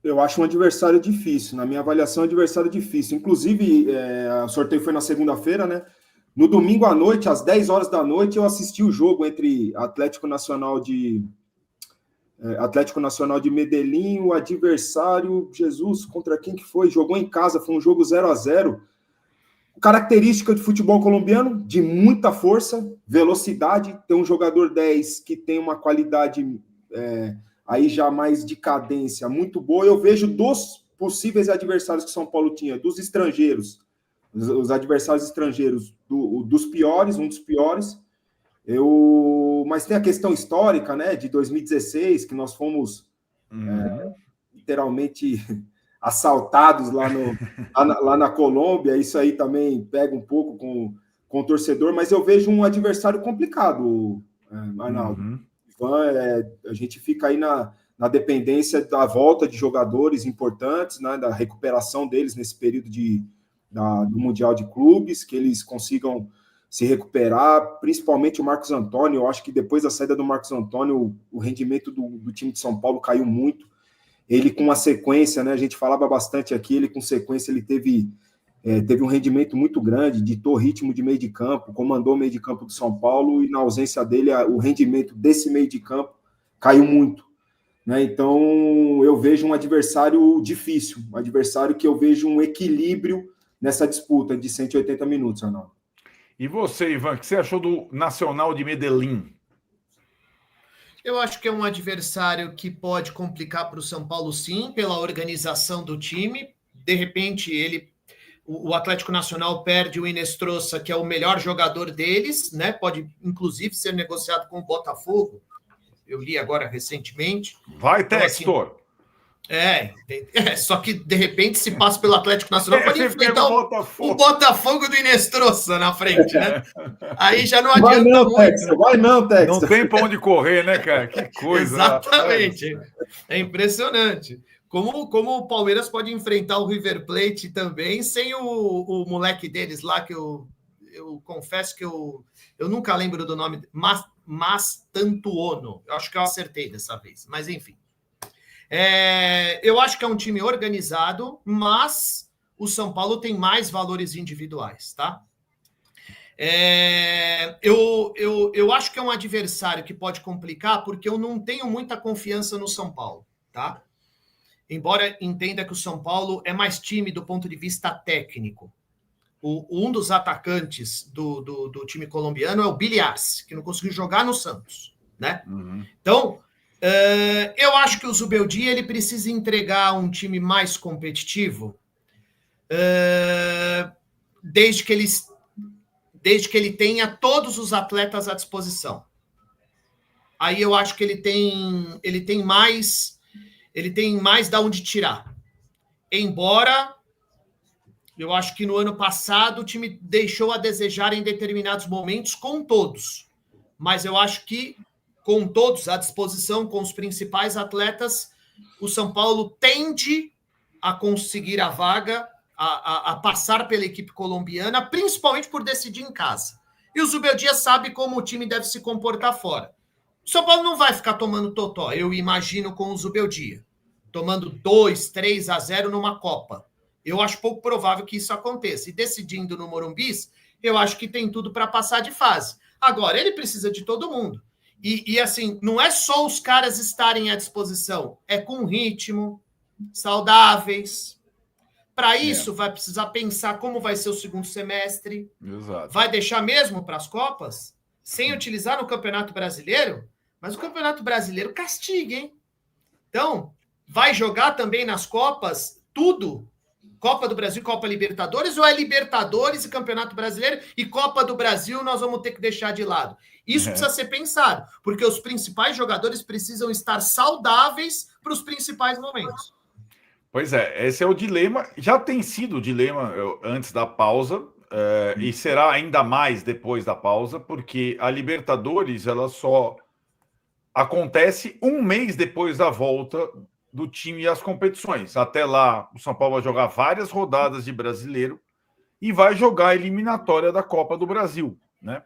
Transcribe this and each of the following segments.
Eu acho um adversário difícil. Na minha avaliação, é um adversário difícil. Inclusive, o sorteio foi na segunda-feira, né? No domingo à noite, às 10 horas da noite, eu assisti o jogo entre Atlético Nacional de Medellín, o adversário, Jesus, contra quem que foi? Jogou em casa, foi um jogo 0-0. Característica de futebol colombiano, de muita força, velocidade, tem um jogador 10 que tem uma qualidade aí já mais de cadência muito boa. Eu vejo dos possíveis adversários que São Paulo tinha, dos estrangeiros, os adversários estrangeiros, dos piores, um dos piores. Mas tem a questão histórica, né, de 2016, que nós fomos literalmente assaltados lá na Colômbia. Isso aí também pega um pouco com o torcedor, mas eu vejo um adversário complicado, Arnaldo. A gente fica aí na dependência da volta de jogadores importantes, né, da recuperação deles nesse período do Mundial de Clubes, que eles consigam se recuperar, principalmente o Marcos Antônio. Eu acho que depois da saída do Marcos Antônio, o rendimento do time de São Paulo caiu muito. Ele com a sequência, né, a gente falava bastante aqui, ele com sequência, ele teve um rendimento muito grande, ditou ritmo de meio de campo, comandou o meio de campo do São Paulo, e na ausência dele, o rendimento desse meio de campo caiu muito, né? Então, eu vejo um adversário difícil, um adversário que eu vejo um equilíbrio nessa disputa de 180 minutos, Arnaldo. E você, Ivan, o que você achou do Nacional de Medellín? Eu acho que é um adversário que pode complicar para o São Paulo, sim, pela organização do time. De repente, o Atlético Nacional perde o Inestrosa, que é o melhor jogador deles, né? Pode, inclusive, ser negociado com o Botafogo. Eu li agora recentemente. Vai, Textor! Então, só que, de repente, se passa pelo Atlético Nacional, pode enfrentar o Botafogo do Inestrosa na frente, né? Aí já não adianta muito. Vai não, Textor. Não tem pra onde correr, né, cara? Que coisa. Exatamente. É impressionante. Como o Palmeiras pode enfrentar o River Plate também, sem o moleque deles lá, que eu confesso que eu nunca lembro do nome, Mastantuono. Eu acho que eu acertei dessa vez, mas enfim. Eu acho que é um time organizado, mas o São Paulo tem mais valores individuais, tá? Eu acho que é um adversário que pode complicar, porque eu não tenho muita confiança no São Paulo, tá? Embora entenda que o São Paulo é mais time do ponto de vista técnico. Um dos atacantes do time colombiano é o Billy Arce, que não conseguiu jogar no Santos, né? Então, eu acho que o Zubeldia ele precisa entregar um time mais competitivo, desde que ele tenha todos os atletas à disposição. Aí eu acho que ele tem mais da onde tirar. Embora eu acho que no ano passado o time deixou a desejar em determinados momentos com todos. Mas eu acho que com todos à disposição, com os principais atletas, o São Paulo tende a conseguir a vaga, a passar pela equipe colombiana, principalmente por decidir em casa. E o Zubeldia sabe como o time deve se comportar fora. O São Paulo não vai ficar tomando totó, eu imagino, com o Zubeldia, tomando 2-3-0 numa Copa. Eu acho pouco provável que isso aconteça. E decidindo no Morumbi, eu acho que tem tudo para passar de fase. Agora, ele precisa de todo mundo. E assim, não é só os caras estarem à disposição, é com ritmo, saudáveis. Para isso, vai precisar pensar como vai ser o segundo semestre. Exato. Vai deixar mesmo para as Copas, sem utilizar no Campeonato Brasileiro? Mas o Campeonato Brasileiro castiga, hein? Então, vai jogar também nas Copas tudo? Copa do Brasil, Copa Libertadores, ou é Libertadores e Campeonato Brasileiro e Copa do Brasil nós vamos ter que deixar de lado? Isso precisa ser pensado, porque os principais jogadores precisam estar saudáveis para os principais momentos. Pois é, esse é o dilema. Já tem sido o dilema antes da pausa, e será ainda mais depois da pausa, porque a Libertadores ela só acontece um mês depois da volta do time às competições. Até lá, o São Paulo vai jogar várias rodadas de brasileiro e vai jogar a eliminatória da Copa do Brasil, né?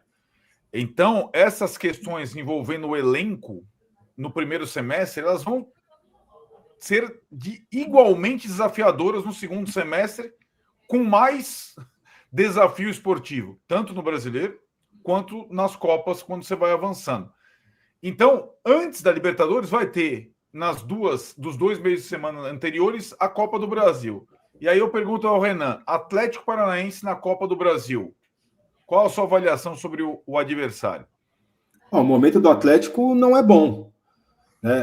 Então, essas questões envolvendo o elenco no primeiro semestre, elas vão ser igualmente desafiadoras no segundo semestre, com mais desafio esportivo, tanto no Brasileiro quanto nas Copas, quando você vai avançando. Então, antes da Libertadores, vai ter, dos 2 meses de semana anteriores, a Copa do Brasil. E aí eu pergunto ao Renan, Atlético Paranaense na Copa do Brasil, qual a sua avaliação sobre o adversário? O momento do Atlético não é bom.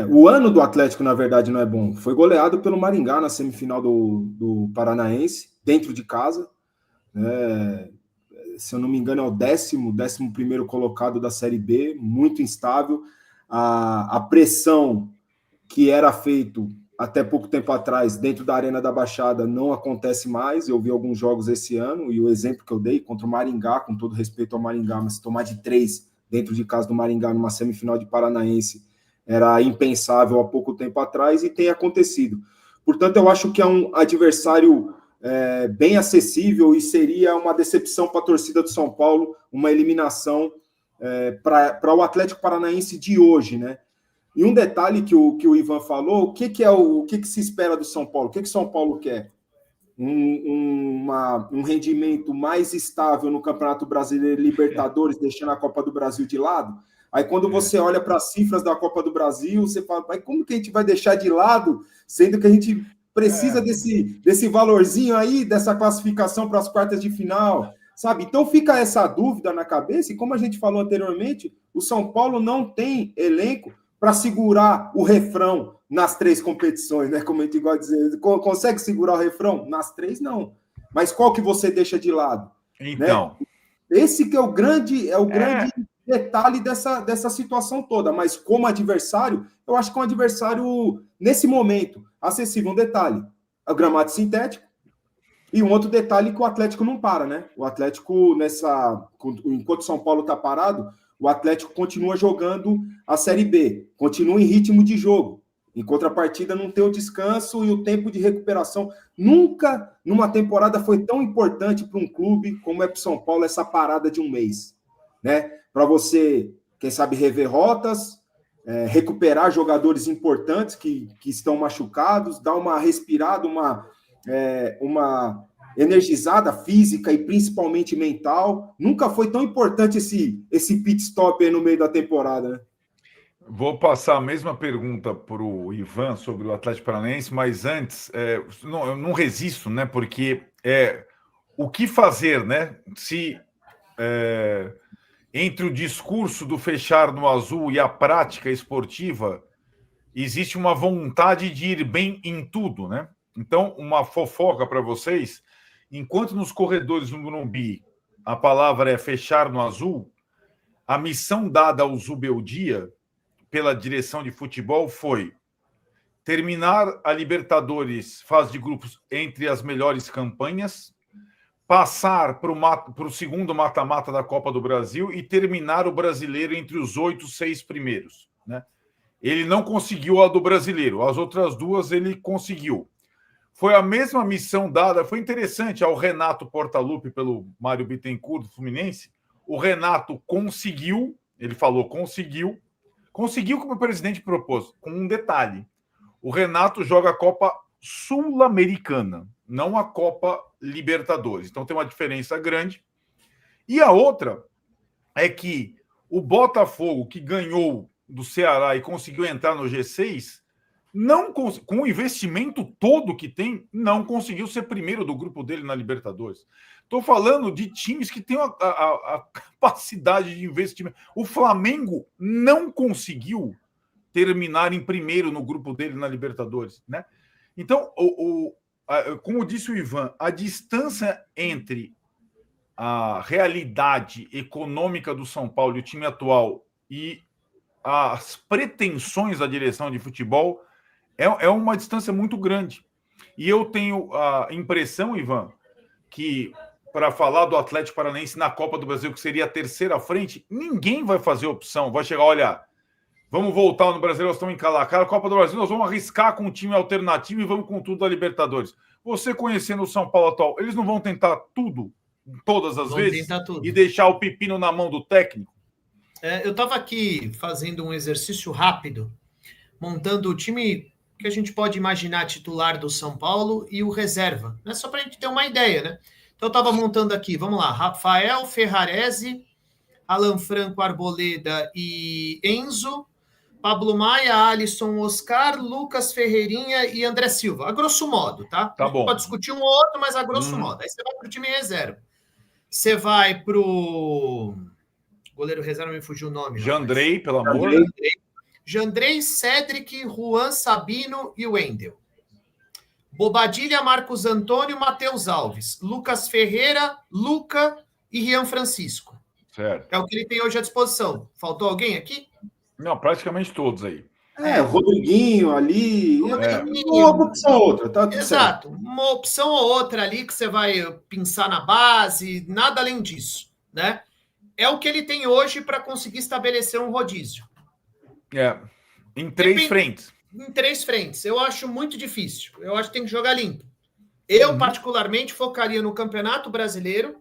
O ano do Atlético, na verdade, não é bom. Foi goleado pelo Maringá na semifinal do Paranaense, dentro de casa. Se eu não me engano, é o 11º colocado da Série B, muito instável. A pressão que era feito até pouco tempo atrás dentro da Arena da Baixada não acontece mais. Eu vi alguns jogos esse ano, e o exemplo que eu dei contra o Maringá, com todo respeito ao Maringá, mas tomar de 3 dentro de casa do Maringá numa semifinal de Paranaense era impensável há pouco tempo atrás, e tem acontecido. Portanto, eu acho que é um adversário bem acessível, e seria uma decepção para a torcida do São Paulo, uma eliminação para o Atlético Paranaense de hoje, né? E um detalhe que o Ivan falou, o que se espera do São Paulo? O que o São Paulo quer? Um rendimento mais estável no Campeonato Brasileiro e Libertadores, deixando a Copa do Brasil de lado? Aí quando você olha para as cifras da Copa do Brasil, você fala, mas como que a gente vai deixar de lado, sendo que a gente precisa desse valorzinho aí, dessa classificação para as quartas de final, sabe? Então fica essa dúvida na cabeça, e como a gente falou anteriormente, o São Paulo não tem elenco para segurar o refrão nas 3 competições, né? Como a gente gosta de dizer, consegue segurar o refrão? Nas 3, não. Mas qual que você deixa de lado? Então. Né? Esse que é o grande detalhe dessa situação toda. Mas como adversário, eu acho que é um adversário, nesse momento, acessível. Um detalhe, o gramado sintético, e um outro detalhe que o Atlético não para, né? O Atlético, enquanto o São Paulo está parado, o Atlético continua jogando a Série B, continua em ritmo de jogo. Em contrapartida, não tem o descanso e o tempo de recuperação. Nunca, numa temporada, foi tão importante para um clube como é para o São Paulo essa parada de um mês, né? Para você, quem sabe, rever rotas, recuperar jogadores importantes que estão machucados, dar uma respirada, uma energizada física e principalmente mental. Nunca foi tão importante esse pit stop aí no meio da temporada, né? Vou passar a mesma pergunta para o Ivan sobre o Atlético Paranaense, mas antes, eu não resisto, né? Porque o que fazer, né? Se entre o discurso do fechar no azul e a prática esportiva existe uma vontade de ir bem em tudo, né? Então, uma fofoca para vocês: enquanto nos corredores do Morumbi a palavra é fechar no azul, a missão dada ao Zubeldia pela direção de futebol foi terminar a Libertadores fase de grupos entre as melhores campanhas, passar para o segundo mata-mata da Copa do Brasil e terminar o Brasileiro entre os 6 primeiros, né? Ele não conseguiu a do Brasileiro, as outras 2 ele conseguiu. Foi a mesma missão dada, foi interessante, ao Renato Portaluppi pelo Mário Bittencourt do Fluminense. O Renato conseguiu, ele falou conseguiu como o presidente propôs, com um detalhe: o Renato joga a Copa Sul-Americana, não a Copa Libertadores. Então tem uma diferença grande. E a outra é que o Botafogo, que ganhou do Ceará e conseguiu entrar no G6, com o investimento todo que tem, não conseguiu ser primeiro do grupo dele na Libertadores. Estou falando de times que têm a capacidade de investimento. O Flamengo não conseguiu terminar em primeiro no grupo dele na Libertadores, né? Então, como disse o Ivan, a distância entre a realidade econômica do São Paulo e o time atual e as pretensões da direção de futebol é uma distância muito grande. E eu tenho a impressão, Ivan, que para falar do Atlético Paranaense na Copa do Brasil, que seria a terceira frente, ninguém vai fazer opção. Vai chegar, olha, vamos voltar no Brasil, nós estamos encalacados. A Copa do Brasil, nós vamos arriscar com um time alternativo e vamos com tudo da Libertadores. Você conhecendo o São Paulo atual, eles não vão tentar tudo, todas as vezes, e deixar o pepino na mão do técnico? Eu estava aqui fazendo um exercício rápido, montando o time que a gente pode imaginar titular do São Paulo e o reserva, né? Só para a gente ter uma ideia, né? Então, eu estava montando aqui, vamos lá, Rafael Ferrarese, Alan Franco, Arboleda e Enzo, Pablo Maia, Alisson, Oscar, Lucas Ferreirinha e André Silva. A grosso modo, tá? Tá bom. Pode discutir um ou outro, mas a grosso modo. Aí você vai para o time reserva. Você vai para o goleiro reserva, me fugiu o nome. Jandrei, pelo amor. Jandrei, Cedric, Juan Sabino e Wendel. Bobadilha, Marcos Antônio, Matheus Alves, Lucas Ferreira, Luca e Rian Francisco. Certo. É o que ele tem hoje à disposição. Faltou alguém aqui? Não, praticamente todos aí. Rodriguinho ali. Uma opção ou outra, tá? Exato. Uma opção ou outra ali que você vai pensar na base, nada além disso, né? É o que ele tem hoje para conseguir estabelecer um rodízio. Em três frentes. Em 3 frentes. Eu acho muito difícil. Eu acho que tem que jogar limpo. Eu, particularmente, focaria no Campeonato Brasileiro,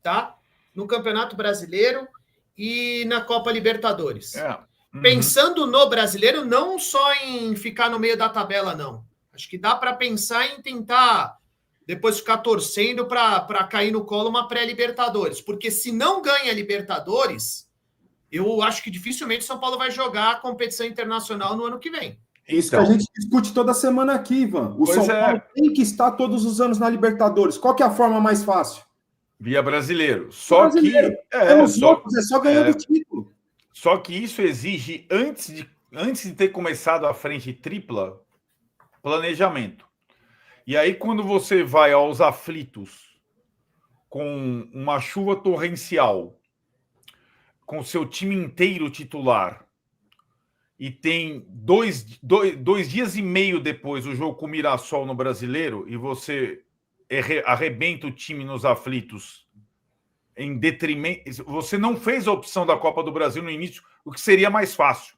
tá? No Campeonato Brasileiro e na Copa Libertadores. Pensando no brasileiro, não só em ficar no meio da tabela, não. Acho que dá para pensar em tentar depois ficar torcendo para cair no colo uma pré-Libertadores. Porque se não ganha Libertadores, eu acho que dificilmente São Paulo vai jogar a competição internacional no ano que vem. Isso então, que a gente discute toda semana aqui, Ivan. O São Paulo tem que estar todos os anos na Libertadores. Qual que é a forma mais fácil? Via brasileiro. Só brasileiro. Que... outros, é só ganhando o título. Só que isso exige, antes de ter começado a frente tripla, planejamento. E aí, quando você vai aos aflitos com uma chuva torrencial, com seu time inteiro titular, e tem dois dias e meio depois o jogo com o Mirassol no Brasileiro, e você arrebenta o time nos aflitos em detrimento... Você não fez a opção da Copa do Brasil no início, o que seria mais fácil.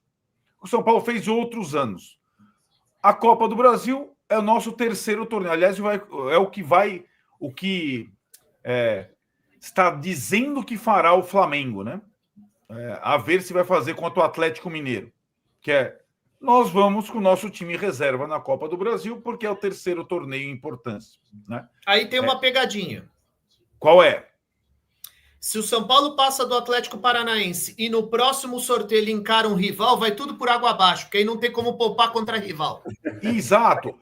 O São Paulo fez outros anos. A Copa do Brasil é o nosso terceiro torneio. Aliás, o que está dizendo que fará o Flamengo, né? A ver se vai fazer contra o Atlético Mineiro. Que nós vamos com o nosso time reserva na Copa do Brasil, porque é o terceiro torneio em importância. Né? Aí tem uma pegadinha. Qual é? Se o São Paulo passa do Atlético Paranaense e no próximo sorteio ele encara um rival, vai tudo por água abaixo, porque aí não tem como poupar contra rival. Exato,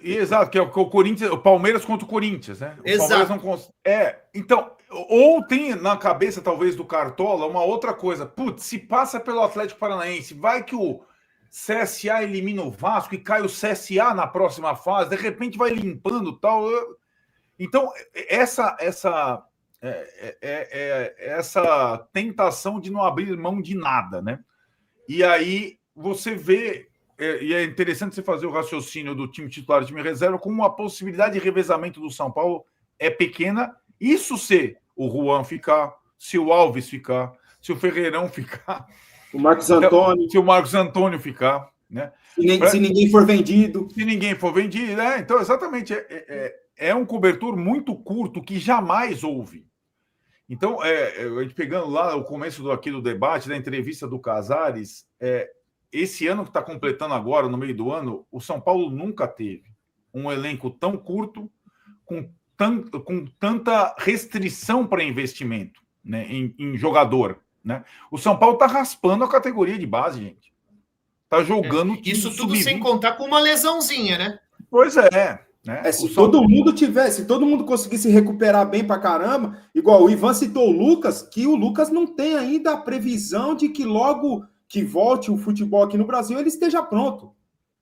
que é o Corinthians, o Palmeiras contra o Corinthians, né? O Exato. Palmeiras não então, ou tem na cabeça, talvez, do Cartola, uma outra coisa. Putz, se passa pelo Atlético Paranaense, vai que o CSA elimina o Vasco e cai o CSA na próxima fase, de repente vai limpando tal. Então, essa tentação de não abrir mão de nada, né? E aí você vê, e é interessante você fazer o raciocínio do time titular e time reserva, como a possibilidade de revezamento do São Paulo é pequena. Isso se o Juan ficar, se o Alves ficar, se o Ferreirão ficar, o Marcos Antônio, se o Marcos Antônio ficar, né? Se ninguém for vendido. Se ninguém for vendido, né? Então, exatamente, é um cobertor muito curto que jamais houve. Então, a gente pegando lá o começo aqui do debate, da entrevista do Casares, esse ano que está completando agora, no meio do ano, o São Paulo nunca teve um elenco tão curto, com tanta restrição para investimento, né, em jogador. Né? O São Paulo está raspando a categoria de base, gente. Está jogando isso tudo sem contar com uma lesãozinha, né? Pois é. Né? Se todo mundo conseguisse recuperar bem pra caramba, igual o Ivan citou o Lucas, que o Lucas não tem ainda a previsão de que logo que volte o futebol aqui no Brasil, ele esteja pronto.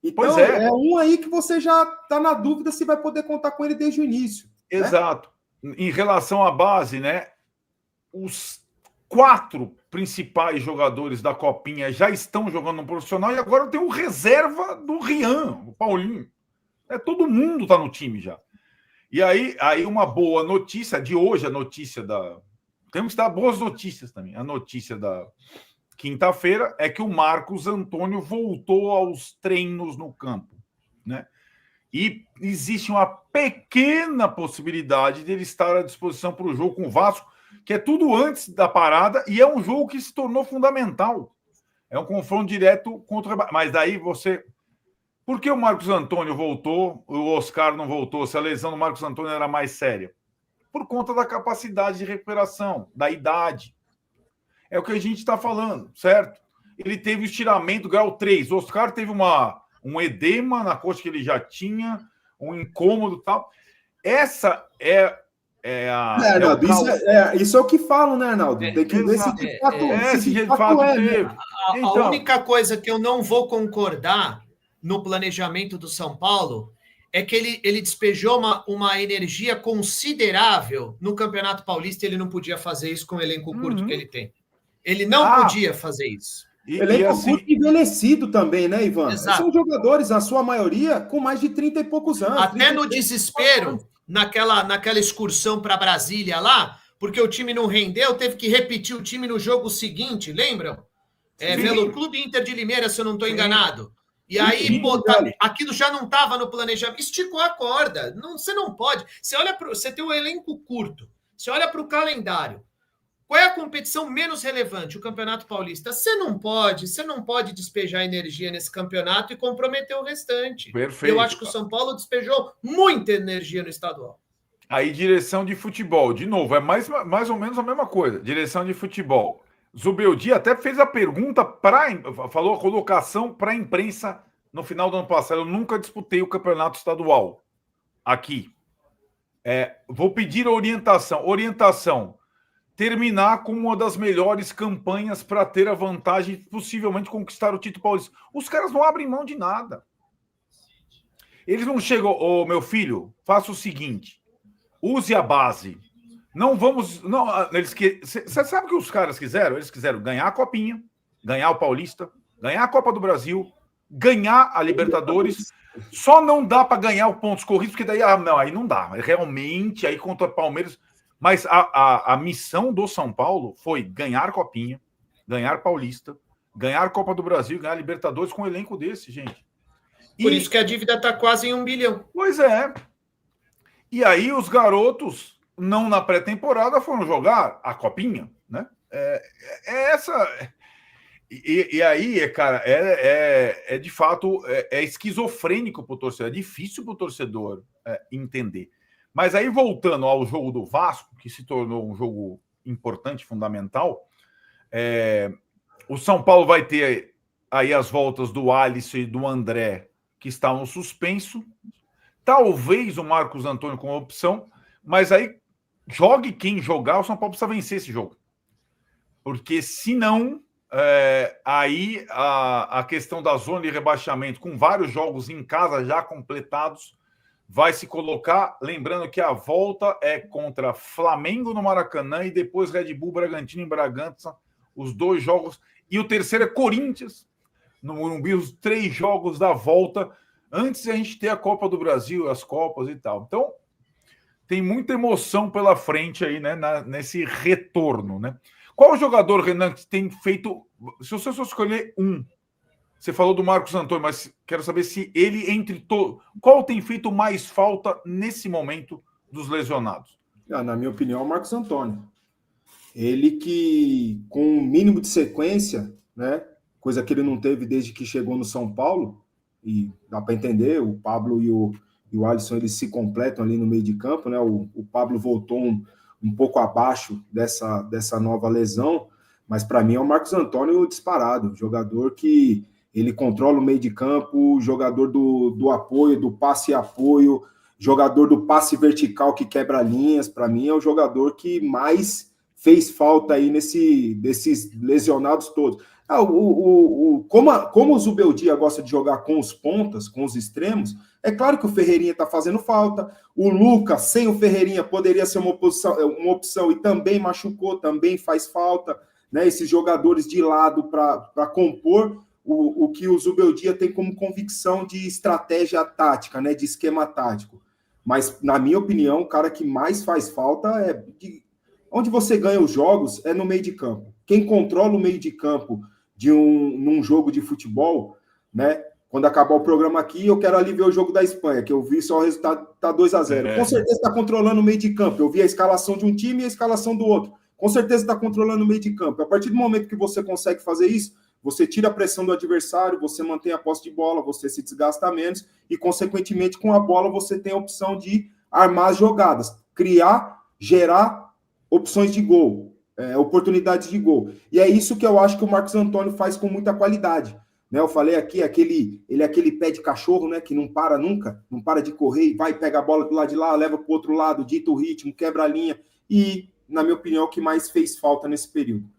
Então, é um aí que você já tá na dúvida se vai poder contar com ele desde o início. Exato. Né? Em relação à base, né? Os 4 principais jogadores da Copinha já estão jogando no profissional e agora tem o reserva do Rian, o Paulinho. Todo mundo está no time já. E aí uma boa notícia de hoje, a notícia da... Temos que dar boas notícias também. A notícia da quinta-feira é que o Marcos Antônio voltou aos treinos no campo. Né? E existe uma pequena possibilidade de ele estar à disposição para o jogo com o Vasco, que é tudo antes da parada, e é um jogo que se tornou fundamental. É um confronto direto contra... Mas daí você... Por que o Marcos Antônio voltou, o Oscar não voltou, se a lesão do Marcos Antônio era mais séria? Por conta da capacidade de recuperação, da idade. É o que a gente está falando, certo? Ele teve o estiramento grau 3. O Oscar teve um edema na coxa que ele já tinha, um incômodo e tal. Essa Arnaldo, isso é o que falam, né, Arnaldo? Tem que ver se de fato teve. A única coisa que eu não vou concordar no planejamento do São Paulo é que ele despejou uma energia considerável no Campeonato Paulista e ele não podia fazer isso com o elenco curto que ele tem. Ele não podia fazer isso. Elenco curto envelhecido também, né, Ivan? Exato. São jogadores, a sua maioria, com mais de 30 e poucos anos. Até no desespero, naquela excursão para Brasília lá, porque o time não rendeu, teve que repetir o time no jogo seguinte, lembram? Pelo Clube Inter de Limeira, se eu não estou enganado. E aí, aquilo já não estava no planejamento. Esticou a corda. Você não pode. Você tem um elenco curto. Você olha para o calendário. Qual é a competição menos relevante? O Campeonato Paulista. Você não pode despejar energia nesse campeonato e comprometer o restante. Perfeito. Eu acho que o São Paulo despejou muita energia no estadual. Aí, direção de futebol. De novo, é mais ou menos a mesma coisa. Direção de futebol. Zubeldia até fez a pergunta, falou a colocação para a imprensa no final do ano passado. Eu nunca disputei o campeonato estadual aqui. Vou pedir orientação. Terminar com uma das melhores campanhas para ter a vantagem de possivelmente conquistar o título paulista. Os caras não abrem mão de nada. Eles não chegam, meu filho, faça o seguinte, use a base. Você sabe o que os caras quiseram? Eles quiseram ganhar a Copinha, ganhar o Paulista, ganhar a Copa do Brasil, ganhar a Libertadores. Só não dá para ganhar o pontos corridos, porque daí aí não dá. Realmente, aí contra o Palmeiras. Mas a missão do São Paulo foi ganhar Copinha, ganhar Paulista, ganhar Copa do Brasil, ganhar Libertadores com um elenco desse, gente. Por isso que a dívida está quase em 1 bilhão. Pois é. E aí os garotos, não na pré-temporada, foram jogar a Copinha, né? E aí, cara, de fato, esquizofrênico para o torcedor, é difícil para o torcedor entender. Mas aí, voltando ao jogo do Vasco, que se tornou um jogo importante, fundamental, o São Paulo vai ter aí as voltas do Alisson e do André, que estavam suspenso. Talvez o Marcos Antônio com opção, mas aí, jogue quem jogar, o São Paulo precisa vencer esse jogo. Porque, senão, aí a questão da zona de rebaixamento, com vários jogos em casa já completados, vai se colocar, lembrando que a volta é contra Flamengo no Maracanã e depois Red Bull Bragantino em Bragança, os 2 jogos, e o terceiro é Corinthians no Morumbi, os 3 jogos da volta, antes de a gente ter a Copa do Brasil, as Copas e tal. Então, tem muita emoção pela frente aí, né, nesse retorno, né? Qual jogador, Renan, que tem feito... Se você só escolher um, você falou do Marcos Antônio, mas quero saber se ele, entre todos... Qual tem feito mais falta nesse momento dos lesionados? Na minha opinião, é o Marcos Antônio. Ele que, com um mínimo de sequência, né, coisa que ele não teve desde que chegou no São Paulo, e dá para entender, o Pablo e o Alisson, eles se completam ali no meio de campo, né? O Pablo voltou um pouco abaixo dessa nova lesão, mas para mim é o Marcos Antônio disparado, jogador que ele controla o meio de campo, jogador do apoio, do passe e apoio, jogador do passe vertical que quebra linhas. Para mim é o jogador que mais fez falta aí desses lesionados todos. Como o Zubeldia gosta de jogar com os pontas, com os extremos, é claro que o Ferreirinha está fazendo falta. O Lucas, sem o Ferreirinha, poderia ser uma opção e também machucou, também faz falta, né? Esses jogadores de lado para compor o que o Zubeldia tem como convicção de estratégia tática, né? De esquema tático. Mas, na minha opinião, o cara que mais faz falta onde você ganha os jogos é no meio de campo. Quem controla o meio de campo num jogo de futebol, né? Quando acabar o programa aqui, eu quero ali ver o jogo da Espanha, que eu vi só o resultado, tá 2-0. Com certeza está controlando o meio de campo. Eu vi a escalação de um time e a escalação do outro. Com certeza está controlando o meio de campo. A partir do momento que você consegue fazer isso, você tira a pressão do adversário, você mantém a posse de bola, você se desgasta menos e, consequentemente, com a bola você tem a opção de armar as jogadas, criar, gerar opções de gol, oportunidades de gol. E é isso que eu acho que o Marcos Antônio faz com muita qualidade. Né, eu falei aqui, ele é aquele pé de cachorro, né, que não para nunca, não para de correr, vai, pega a bola do lado de lá, leva para o outro lado, dita o ritmo, quebra a linha, e, na minha opinião, é o que mais fez falta nesse período.